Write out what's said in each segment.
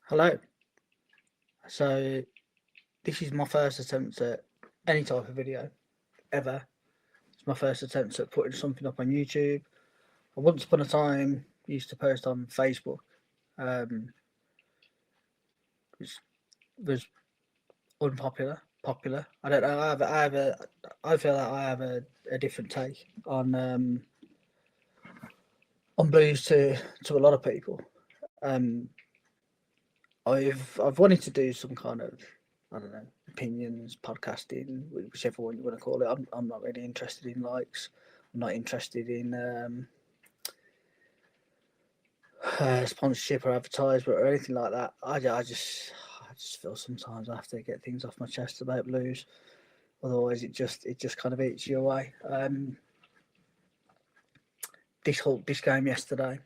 Hello. So this is my first attempt at any type of video ever. It's my first attempt at putting something up on YouTube. I once upon a time used to post on Facebook, which was unpopular. Popular. I don't know. I feel like I have a different take on blues to a lot of people. Um, I've wanted to do some kind of, I don't know, opinions, podcasting, whichever one you want to call it. I'm not really interested in likes. I'm not interested in sponsorship or advertisement or anything like that. I just feel sometimes I have to get things off my chest about blues. Otherwise, it just kind of eats you away. This game yesterday.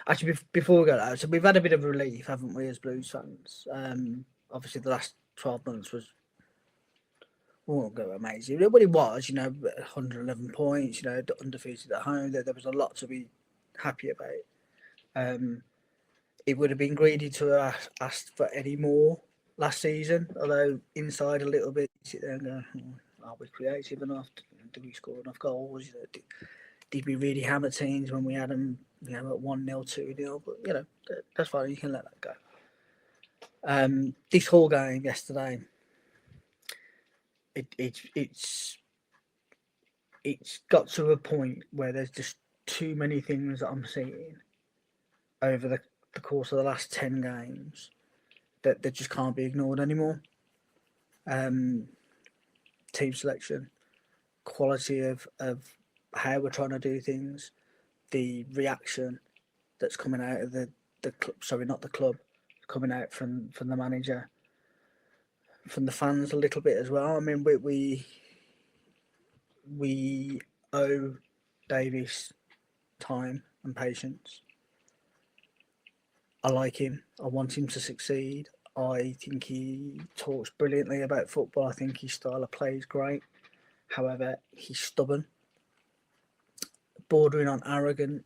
Actually, before we go there, so we've had a bit of relief, haven't we, as Blues fans? Obviously, the last 12 months was won't go amazing. But it was, 111 points, undefeated at home. There was a lot to be happy about. Um, it would have been greedy to have asked for any more last season, although inside a little bit, you sit there and go, are we creative enough? Do we score enough goals? Did we really hammer teams when we had them, at 1-0, 2-0? But, that's fine. You can let that go. This whole game yesterday, it's got to a point where there's just too many things that I'm seeing over the course of the last 10 games that just can't be ignored anymore. Um, Team selection, quality of how we're trying to do things, the reaction that's coming out of the club, sorry, not the club, coming out from the manager, from the fans a little bit as well. I mean, we owe Davis time and patience. I like him. I want him to succeed. I think he talks brilliantly about football. I think his style of play is great. However, he's stubborn, bordering on arrogant,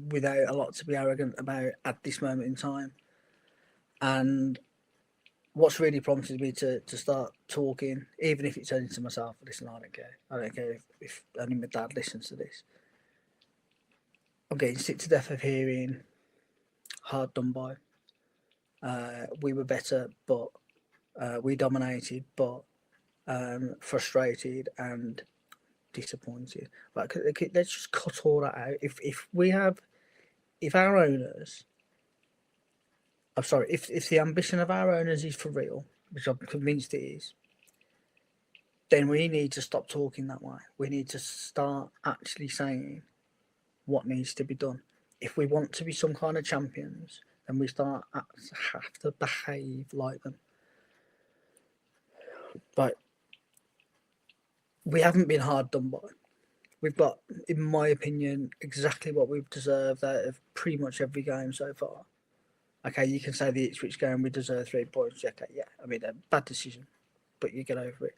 without a lot to be arrogant about at this moment in time. And what's really prompted me to start talking, even if it's only to myself, listen, I don't care. I don't care if only my dad listens to this. I'm getting sick to death of hearing hard done by. We were better, but we dominated, but frustrated and disappointed. Like, let's just cut all that out. If our owners, I'm sorry, if the ambition of our owners is for real, which I'm convinced it is, then we need to stop talking that way. We need to start actually saying what needs to be done. If we want to be some kind of champions, then we have to behave like them. But we haven't been hard done by. We've got, in my opinion, exactly what we've deserved out of pretty much every game so far. Okay, you can say the Ipswich game we deserve 3 points. Okay, yeah, I mean a bad decision, but you get over it.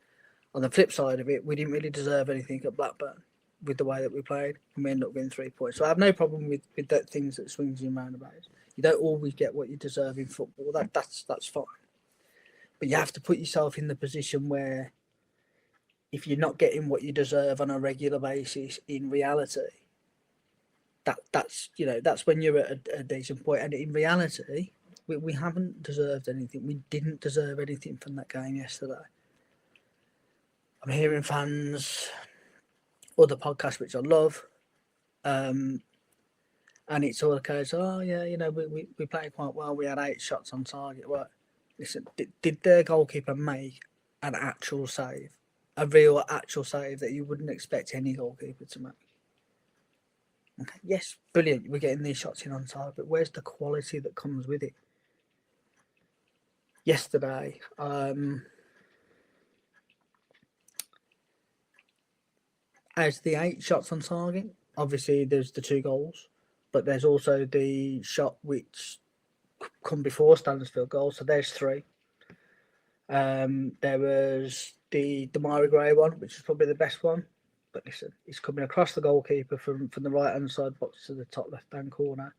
On the flip side of it, we didn't really deserve anything at Blackburn with the way that we played, and we ended up winning 3 points. So I have no problem with that things that swings and roundabouts. You don't always get what you deserve in football. That's fine, but you have to put yourself in the position where if you're not getting what you deserve on a regular basis, in reality, that's when you're at a decent point. And in reality, we haven't deserved anything. We didn't deserve anything from that game yesterday. I'm hearing fans, other podcasts which I love, and it's all the case. Oh yeah, we played quite well. We had 8 shots on target. Well, listen, did their goalkeeper make an actual save, a real actual save that you wouldn't expect any goalkeeper to make? Okay, yes, brilliant. We're getting these shots in on target, but where's the quality that comes with it? Yesterday, as the 8 shots on target, obviously there's the 2 goals, but there's also the shot which come before Stansfield goal. So there's 3. There was the Damari Gray one, which is probably the best one. But listen, it's coming across the goalkeeper from the right hand side box to the top left hand corner.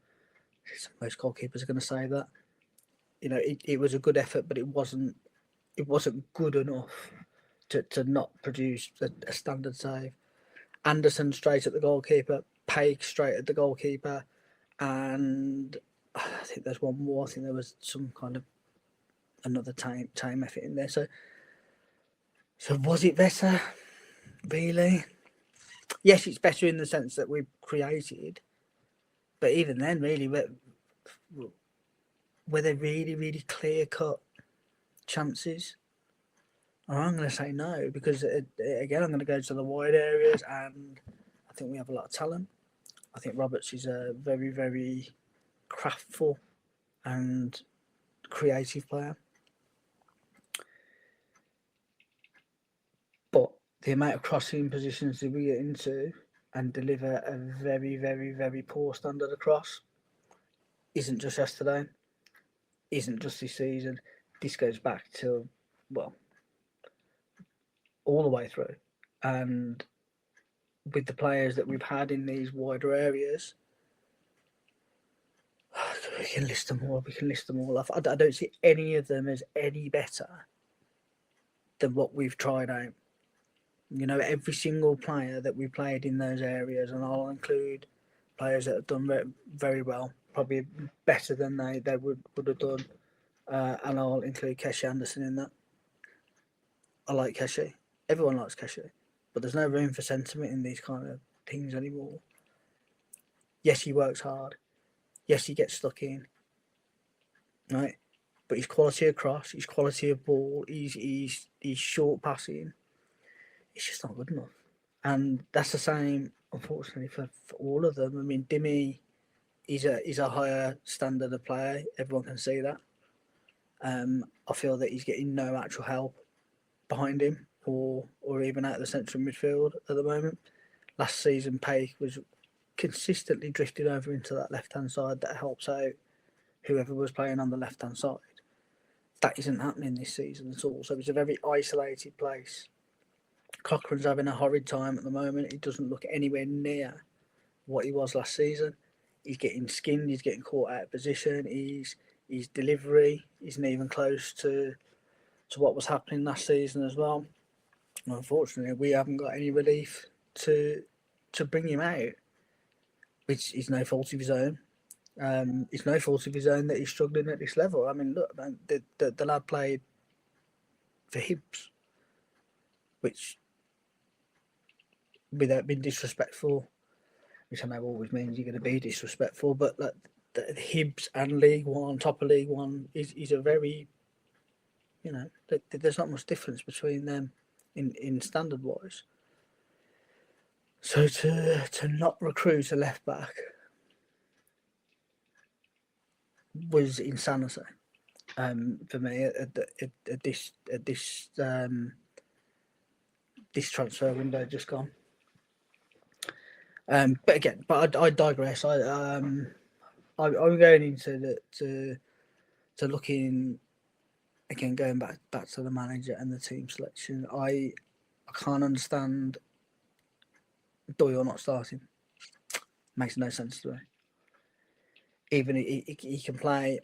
Most goalkeepers are going to say that. It was a good effort, but it wasn't good enough to not produce a standard save. Anderson straight at the goalkeeper, Paik straight at the goalkeeper, and I think there's one more. I think there was some kind of another time effort in there. So was it better? Really? Yes, it's better in the sense that we've created, but even then, really, were they really, really clear cut chances? I'm going to say no, because again, I'm going to go to the wide areas, and I think we have a lot of talent. I think Roberts is a very, very craftful and creative player. But the amount of crossing positions that we get into and deliver a very, very, very poor standard across isn't just yesterday, isn't just this season. This goes back to, well, all the way through. And with the players that we've had in these wider areas, we can list them all off. I don't see any of them as any better than what we've tried out. Every single player that we played in those areas, and I'll include players that have done very well, probably better than they would have done, and I'll include Keshi Anderson in that. I like Keshi. Everyone likes Keshi, but there's no room for sentiment in these kind of things anymore. Yes, he works hard. Yes, he gets stuck in. Right, but his quality of cross, his quality of ball, his short passing, it's just not good enough. And that's the same, unfortunately, for all of them. I mean, Dimi is a higher standard of player. Everyone can see that. I feel that he's getting no actual help behind him, or even out of the central midfield at the moment. Last season, Paik was consistently drifted over into that left-hand side that helps out whoever was playing on the left-hand side. That isn't happening this season at all. So it's a very isolated place. Cochrane's having a horrid time at the moment. He doesn't look anywhere near what he was last season. He's getting skinned. He's getting caught out of position. His delivery isn't even close to what was happening last season as well. And unfortunately, we haven't got any relief to bring him out, which is no fault of his own. It's no fault of his own that he's struggling at this level. I mean, look, man, the lad played for Hibs, which, without being disrespectful, which I know always means you're going to be disrespectful, but like, the Hibs and League One, top of League One, is a very, there's not much difference between them in standard wise. So to not recruit a left back was insanity for me at this transfer window just gone. But again, I digress. I'm going into to looking again, going back to the manager and the team selection. I can't understand Doyle not starting. Makes no sense to me. Even he can play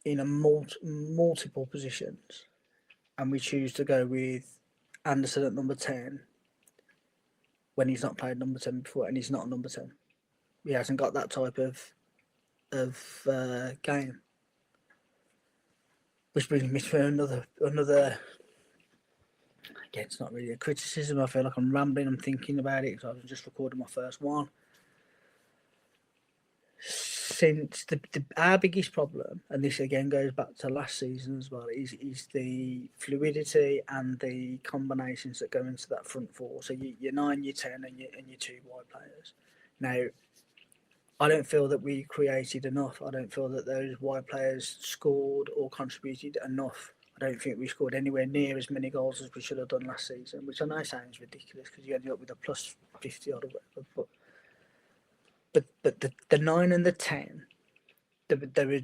in a multiple positions, and we choose to go with Anderson at number 10 when he's not played number 10 before, and he's not a number 10. He hasn't got that type of game. Which brings me to another. Again, it's not really a criticism. I feel like I'm rambling. I'm thinking about it because I was just recording my first one. Since our biggest problem, and this again goes back to last season as well, is the fluidity and the combinations that go into that front four. So your 9, your 10, and your 2 wide players. Now, I don't feel that we created enough. I don't feel that those wide players scored or contributed enough. I don't think we scored anywhere near as many goals as we should have done last season, which I know sounds ridiculous because you ended up with a plus 50 odd or whatever. But the 9 and the 10, there were,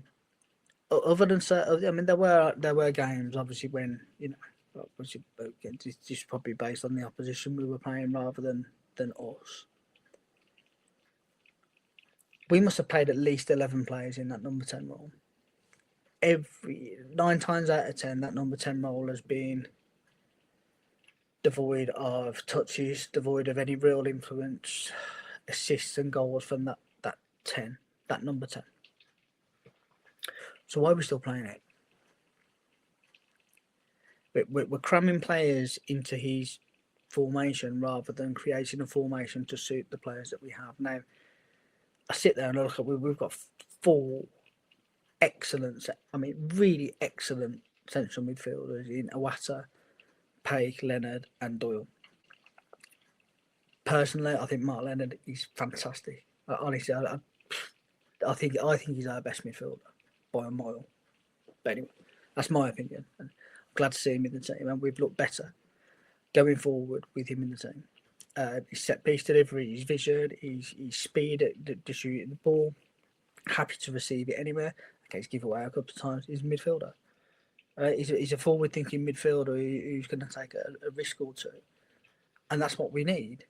other than I mean, there were games obviously when obviously this is probably based on the opposition we were playing rather than us. we must have played at least 11 players in that number 10 role. Every 9 times out of 10, that number 10 role has been devoid of touches, devoid of any real influence, assists and goals from that 10, that number 10. So why are we still playing it? We're cramming players into his formation rather than creating a formation to suit the players that we have. Now, I sit there and look at, we've got 4 excellent, I mean, really excellent central midfielders in Iwata, Paik, Leonard, and Doyle. Personally, I think Mark Leonard is fantastic. Honestly, I think he's our best midfielder by a mile. But anyway, that's my opinion. And I'm glad to see him in the team, and we've looked better going forward with him in the team. His set piece delivery, his vision, his speed at distributing the ball, happy to receive it anywhere. Okay, he's given away a couple of times. He's a midfielder. He's a forward-thinking midfielder who's going to take a risk or two, and that's what we need.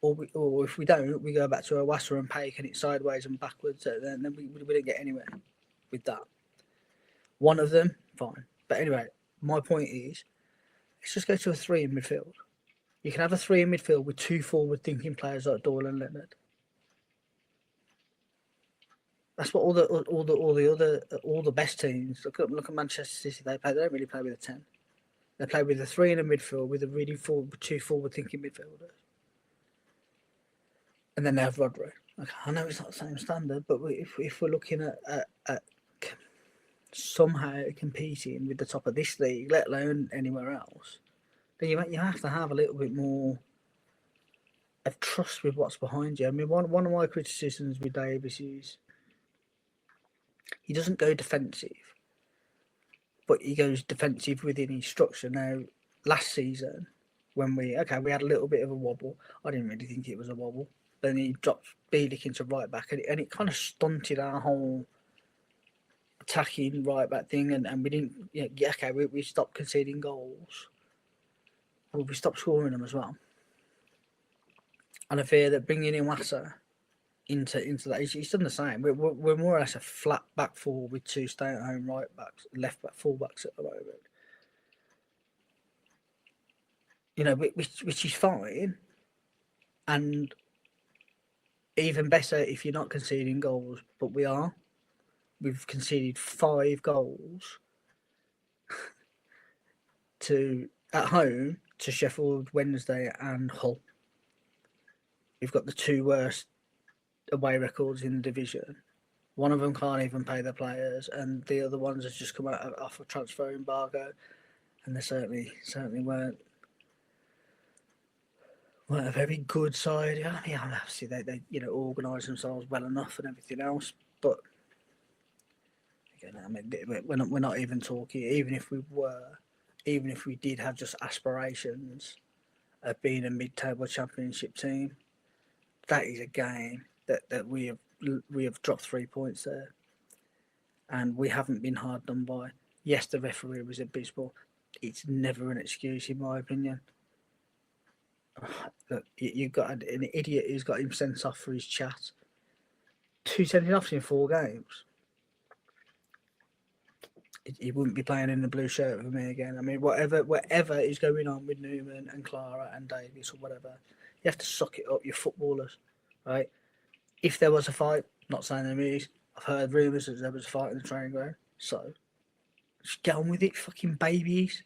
Or if we don't, we go back to Iwata and Paik and it's sideways and backwards. Then we don't get anywhere with that. One of them, fine. But anyway, my point is, let's just go to a 3 in midfield. You can have a 3 in midfield with 2 forward-thinking players like Doyle and Leonard. That's what all the best teams look at Manchester City. They don't really play with a 10. They play with a 3 in a midfield with a really 2 forward-thinking midfielders. And then they have Rodri. Okay, I know it's not the same standard, but if we're looking at somehow competing with the top of this league, let alone anywhere else, then you have to have a little bit more of trust with what's behind you. I mean, one of my criticisms with Davis is he doesn't go defensive, but he goes defensive within his structure. Now, last season, when we had a little bit of a wobble, I didn't really think it was a wobble. Then he dropped Bielik into right back, and it kind of stunted our whole attacking right back thing, and we didn't. We stopped conceding goals. Well, we stopped scoring them as well. And I fear that bringing in Iwata into that, he's done the same. We're more or less a flat back 4 with 2 stay-at-home right backs, left back, full backs at the moment. You know, which is fine, and even better if you're not conceding goals, but we are. We've conceded 5 goals at home to Sheffield Wednesday and Hull. We've got the 2 worst away records in the division. One of them can't even pay their players, and the other ones have just come out off a transfer embargo, and they certainly weren't a very good side. I mean, obviously they organise themselves well enough and everything else, but again, I mean, we're not even talking. Even if we did have just aspirations of being a mid-table championship team, that is a game that we have dropped 3 points there, and we haven't been hard done by. Yes, the referee was abysmal. It's never an excuse, in my opinion. Look, you've got an idiot who's got him sent off for his chat. 2 sending offs in 4 games. He wouldn't be playing in the blue shirt for me again. I mean, whatever is going on with Newman and Clara and Davies or whatever, you have to suck it up, you footballers, right? If there was a fight, not saying there is, I've heard rumours that there was a fight in the training ground, so just get on with it, fucking babies.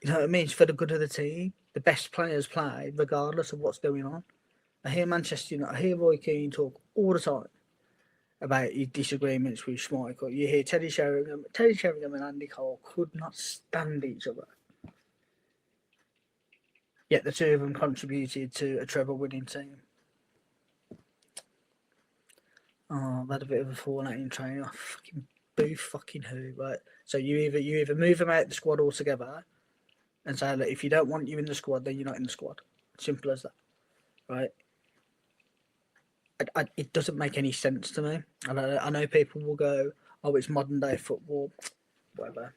You know what I mean? It's for the good of the team. The best players play regardless of what's going on. I hear Manchester United, I hear Roy Keane talk all the time about his disagreements with Schmeichel. You hear Teddy Sheringham and Andy Cole could not stand each other. Yet the 2 of them contributed to a treble-winning team. Oh, I've had a bit of a fallout in training. Oh, fucking boo fucking who, right? So you either move them out of the squad altogether and say, look, if you don't want you in the squad, then you're not in the squad. Simple as that, right? It doesn't make any sense to me. I know people will go, oh, it's modern day football, whatever.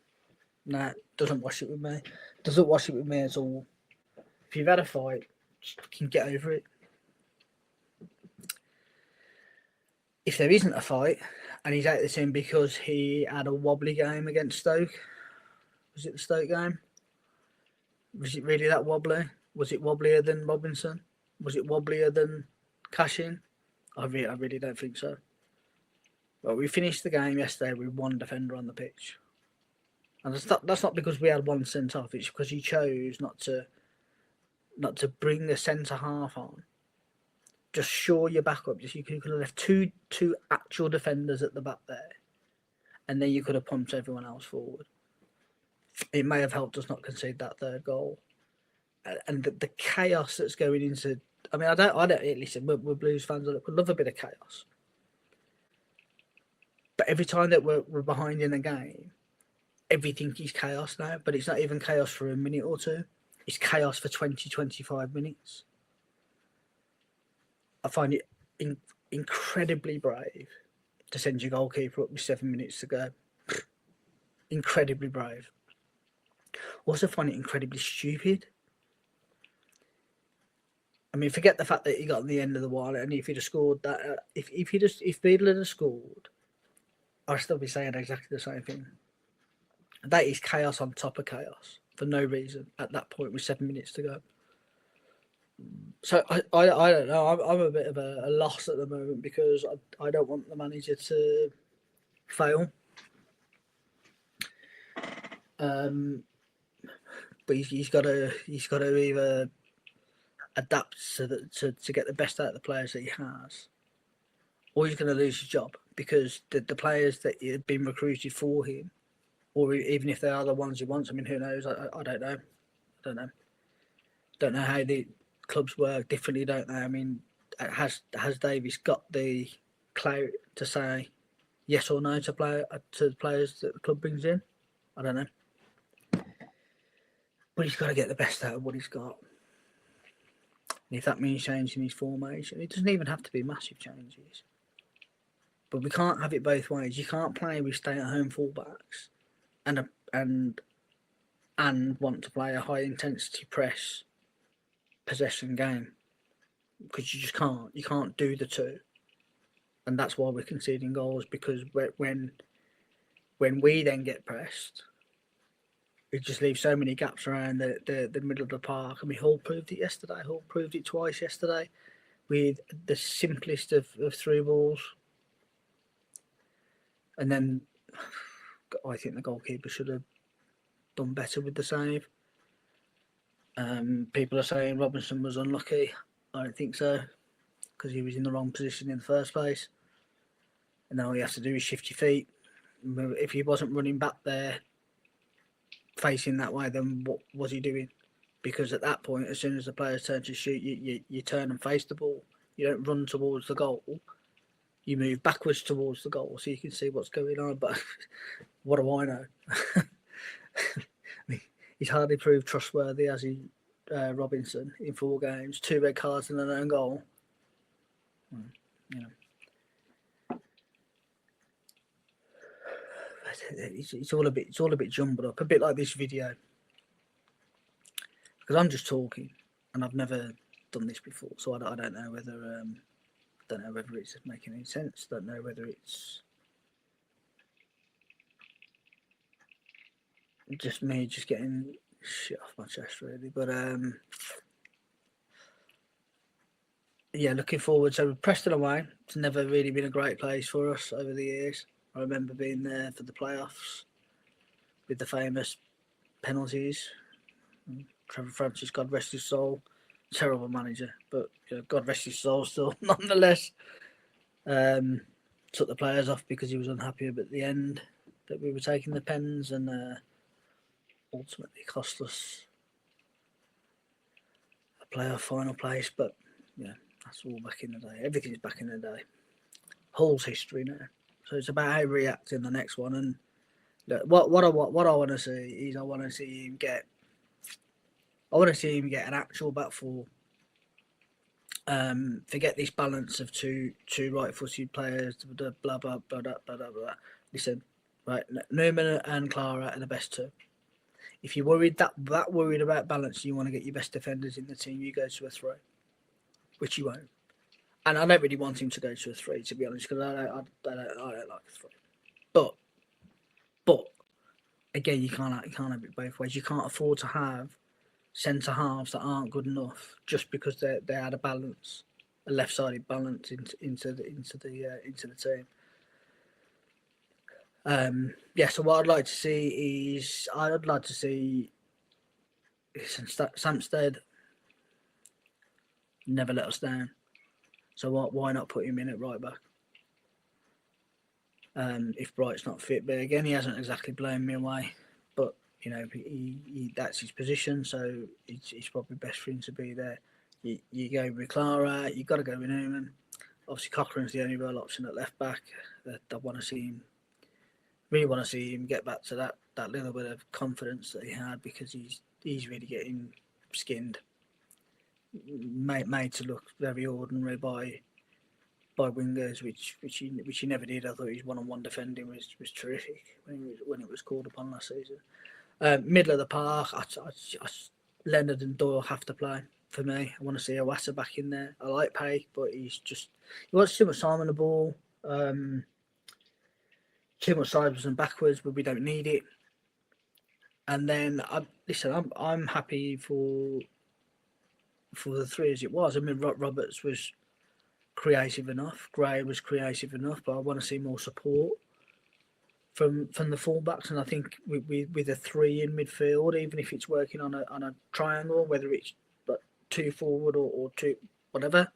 Nah, doesn't wash it with me. Doesn't wash it with me at all. If you've had a fight, just fucking get over it. if there isn't a fight and he's out the team because he had a wobbly game against Stoke, was it the Stoke game? Was it really that wobbly? Was it wobblier than Robinson? Was it wobblier than Cashin? I really don't think so. Well, we finished the game yesterday with one defender on the pitch. And that's not because we had one sent off, it's because he chose not to bring the centre half on. Just shore your back up. You could have left two actual defenders at the back there, and then you could have pumped everyone else forward. It may have helped us not concede that third goal, and the chaos that's going into. I mean, I don't. Listen, we're Blues fans. We love a bit of chaos, but every time that we're behind in a game, everything is chaos now. But it's not even chaos for a minute or two. It's chaos for 20-25 minutes. I find it incredibly brave to send your goalkeeper up with 7 minutes to go. Incredibly brave. Also find it incredibly stupid. I mean, forget the fact that he got on the end of the wall, and if he'd have scored that, if Beadle had scored, I'd still be saying exactly the same thing. That is chaos on top of chaos for no reason at that point with 7 minutes to go. So I don't know. I'm a bit of a loss at the moment because I don't want the manager to fail. But he's got to either adapt to get the best out of the players that he has, or he's going to lose his job because the players that have been recruited for him, or even if they are the ones he wants. I mean, who knows? I don't know. Don't know how the clubs work differently, don't they? I mean, has Davies got the clout to say yes or no to the players that the club brings in? I don't know. But he's got to get the best out of what he's got. And if that means changing his formation, it doesn't even have to be massive changes. But we can't have it both ways. You can't play with stay-at-home fullbacks and want to play a high-intensity press possession game, because you just can't. You can't do the two, and that's why we're conceding goals. Because when we then get pressed, it just leaves so many gaps around the middle of the park. I mean, Hull proved it yesterday. Hull proved it twice yesterday with the simplest of through balls, and then I think the goalkeeper should have done better with the save. People are saying Robinson was unlucky. I don't think so, because he was in the wrong position in the first place. And now all he has to do is shift your feet. If he wasn't running back there, facing that way, then what was he doing? Because at that point, as soon as the players turn to shoot, you turn and face the ball. You don't run towards the goal. You move backwards towards the goal so you can see what's going on. But what do I know? He's hardly proved trustworthy, has he, Robinson, in 4 games, 2 red cards and an own goal. You know, it's all a bit jumbled up, a bit like this video, because I'm just talking and I've never done this before, so I don't know whether it's making any sense. Don't know whether it's just me just getting shit off my chest, really. But yeah, looking forward. So Preston away, it's never really been a great place for us over the years. I remember being there for the playoffs with the famous penalties. Trevor Francis, God rest his soul, terrible manager, but God rest his soul still, nonetheless. Took the players off because he was unhappy at the end that we were taking the pens, and ultimately cost us a playoff final place. But yeah, that's all back in the day. Everything's back in the day. Hull's history now. So it's about how we react in the next one. And look, what I want to see is I want to see him get an actual back four. Forget this balance of two right-footed players. Blah blah blah blah blah blah blah. Listen, right? Newman and Clara are the best two. If you're worried about balance, you want to get your best defenders in the team, you go to a 3, which you won't. And I don't really want him to go to a 3, to be honest, because I don't like a 3. But again, you can't have it both ways. You can't afford to have centre halves that aren't good enough just because they had a left-sided balance into the team. So what I'd like to see is Samstead never let us down. So why not put him in at right back? If Bright's not fit, but again, he hasn't exactly blown me away. But he that's his position, so it's probably best for him to be there. You go with Clara, you got to go with Newman. Obviously, Cochrane's the only real option at left back. I want to see him. Really want to see him get back to that little bit of confidence that he had, because he's really getting skinned, made to look very ordinary by wingers, which he never did. I thought his one-on-one defending was terrific when it was called upon last season. Middle of the park, Leonard and Doyle have to play for me. I want to see Iwasa back in there. I like Pay, but he wants too much time on the ball. Too much sideways and backwards, but we don't need it. And then I'm happy for the 3 as it was. I mean, Roberts was creative enough. Gray was creative enough, but I want to see more support from the fullbacks. And I think with a 3 in midfield, even if it's working on a triangle, whether it's 2 forward or 2 whatever,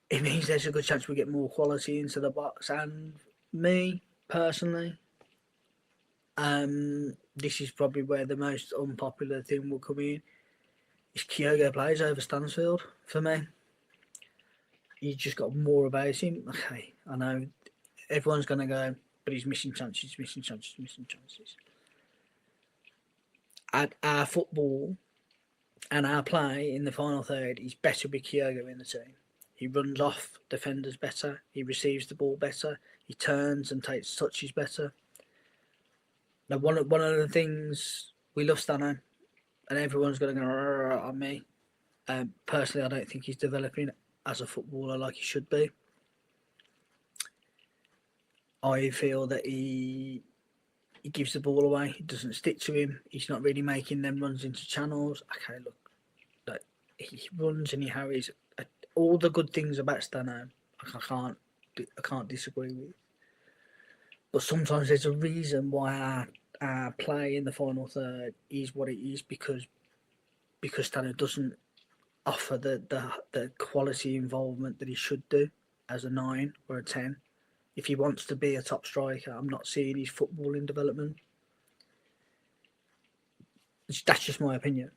it means there's a good chance we get more quality into the box. And me personally, this is probably where the most unpopular thing will come in. Is Kyogo plays over Stansfield for me. He's just got more about him. Okay, I know everyone's going to go, but he's missing chances. At our football and our play in the final third, he's better with Kyogo in the team. He runs off defenders better. He receives the ball better. He turns and takes touches better. Now, one of the things we love Stano, and everyone's going to go on me. Personally, I don't think he's developing as a footballer like he should be. I feel that he gives the ball away. It doesn't stick to him. He's not really making them runs into channels. Okay, look, he runs and he harries. All the good things about Stano, I can't disagree with. But sometimes there's a reason why our play in the final third is what it is, because Stano doesn't offer the quality involvement that he should do as a 9 or a 10. If he wants to be a top striker, I'm not seeing his footballing development. That's just my opinion.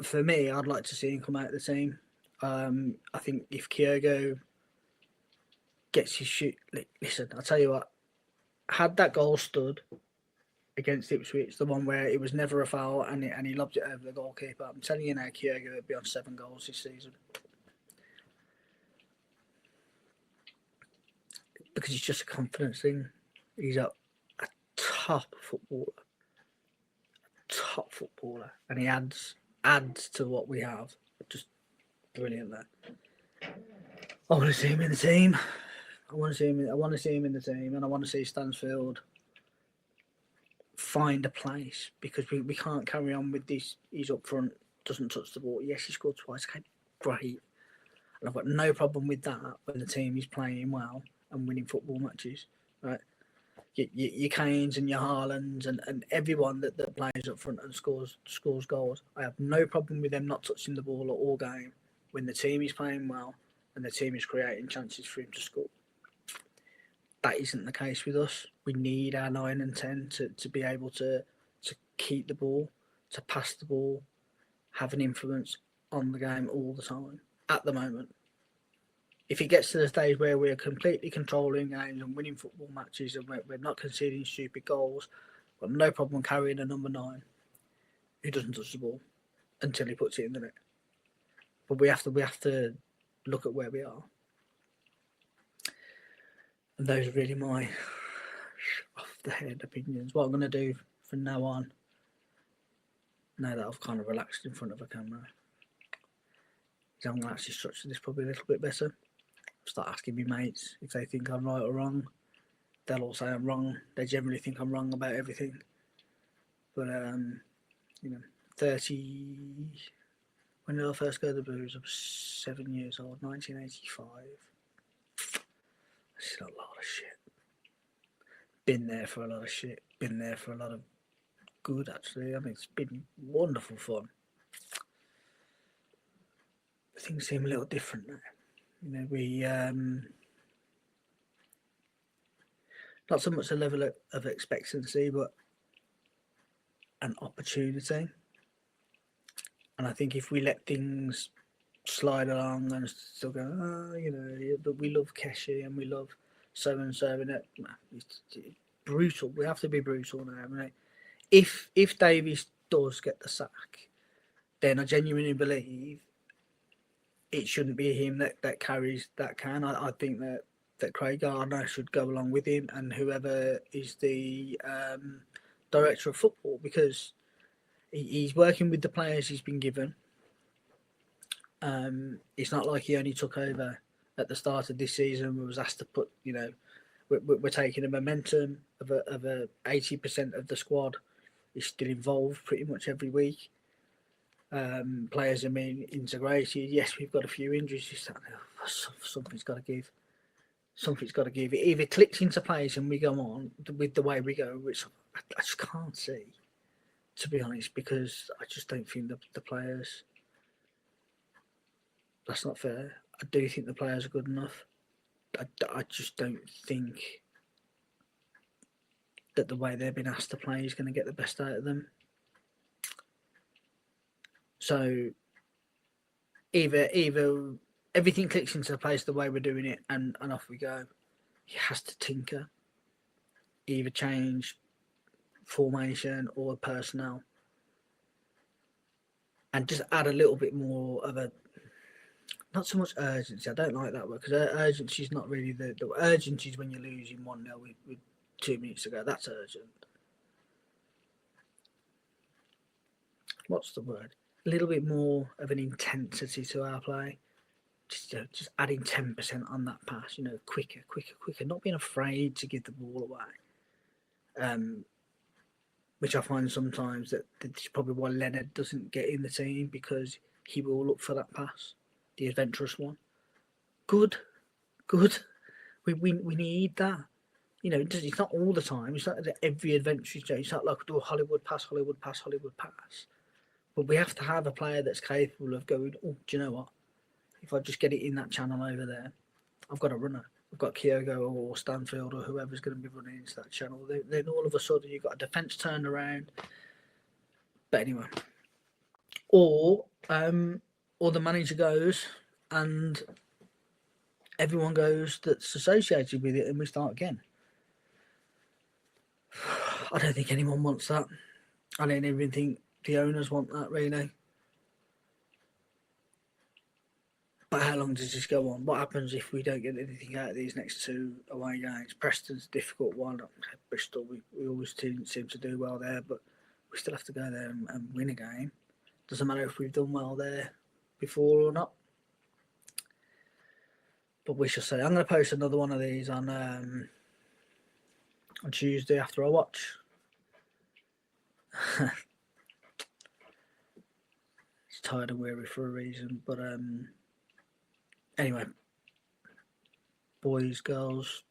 For me, I'd like to see him come out of the team. I think if Kyogo gets his shoot... Listen, I'll tell you what. Had that goal stood against Ipswich, the one where it was never a foul and he lobbed it over the goalkeeper, I'm telling you now, Kyogo would be on 7 goals this season. Because it's just a confidence thing. He's a top footballer. And he adds to what we have. Just brilliant there. I want to see him in the team. I want to see him in the team, and I want to see Stansfield find a place, because we can't carry on with this. He's up front, doesn't touch the ball. Yes, he scored twice. Okay, great. And I've got no problem with that when the team is playing well and winning football matches, right? Your Kanes and your Haalands and everyone that plays up front and scores goals. I have no problem with them not touching the ball all game when the team is playing well and the team is creating chances for him to score. That isn't the case with us. We need our 9 and 10 to be able to keep the ball, to pass the ball, have an influence on the game all the time at the moment. If it gets to the stage where we're completely controlling games and winning football matches and we're not conceding stupid goals, I've no problem carrying a number 9 who doesn't touch the ball until he puts it in the net. But we have to look at where we are. And those are really my off-the-head opinions. What I'm going to do from now on, now that I've kind of relaxed in front of a camera, So I'm going to actually structure this probably a little bit better. Start asking my mates if they think I'm right or wrong. They'll all say I'm wrong. They generally think I'm wrong about everything. But, 30... When did I first go to the Blues? I was 7 years old, 1985. This is a lot of shit. Been there for a lot of shit. Been there for a lot of good, actually. I mean, it's been wonderful fun. Things seem a little different now. We not so much a level of expectancy, but an opportunity. And I think if we let things slide along and still go, but we love Keshi and we love so and so, and it's brutal. We have to be brutal now. Right? If Davies does get the sack, then I genuinely believe it shouldn't be him that carries that can. I think that Craig Gardner should go along with him and whoever is the director of football, because he's working with the players he's been given. It's not like he only took over at the start of this season. We was asked to put, we're taking a momentum of a 80% of the squad is still involved pretty much every week. Players are being integrated. Yes, we've got a few injuries. Something's got to give. Something's got to give. It either clicks into place and we go on with the way we go, which I just can't see, to be honest, because I just don't think the players. That's not fair. I do think the players are good enough. I just don't think that the way they've been asked to play is going to get the best out of them. So either everything clicks into place the way we're doing it and off we go. He has to tinker. Either change formation or personnel. And just add a little bit more of a, not so much urgency. I don't like that word, because urgency is not really the urgency is when you're losing 1-0 with 2 minutes to go. That's urgent. What's the word? A little bit more of an intensity to our play. Just adding 10% on that pass. Quicker. Not being afraid to give the ball away. Which I find sometimes that's probably why Leonard doesn't get in the team, because he will look for that pass, the adventurous one. Good. We need that. It's not all the time. It's not every adventurous day. It's not like do a Hollywood pass. But we have to have a player that's capable of going, oh, do you know what? If I just get it in that channel over there, I've got a runner. I've got Kyogo or Stanfield or whoever's going to be running into that channel. Then all of a sudden you've got a defence turned around. But anyway. Or the manager goes and everyone goes that's associated with it and we start again. I don't think anyone wants that. I don't even think the owners want that, really. But how long does this go on? What happens if we don't get anything out of these next 2 away games? Preston's a difficult one. Bristol, we always seem to do well there, but we still have to go there and win a game. Doesn't matter if we've done well there before or not. But we shall see. I'm going to post another one of these on Tuesday after I watch. It's tired and weary for a reason, but anyway, boys, girls,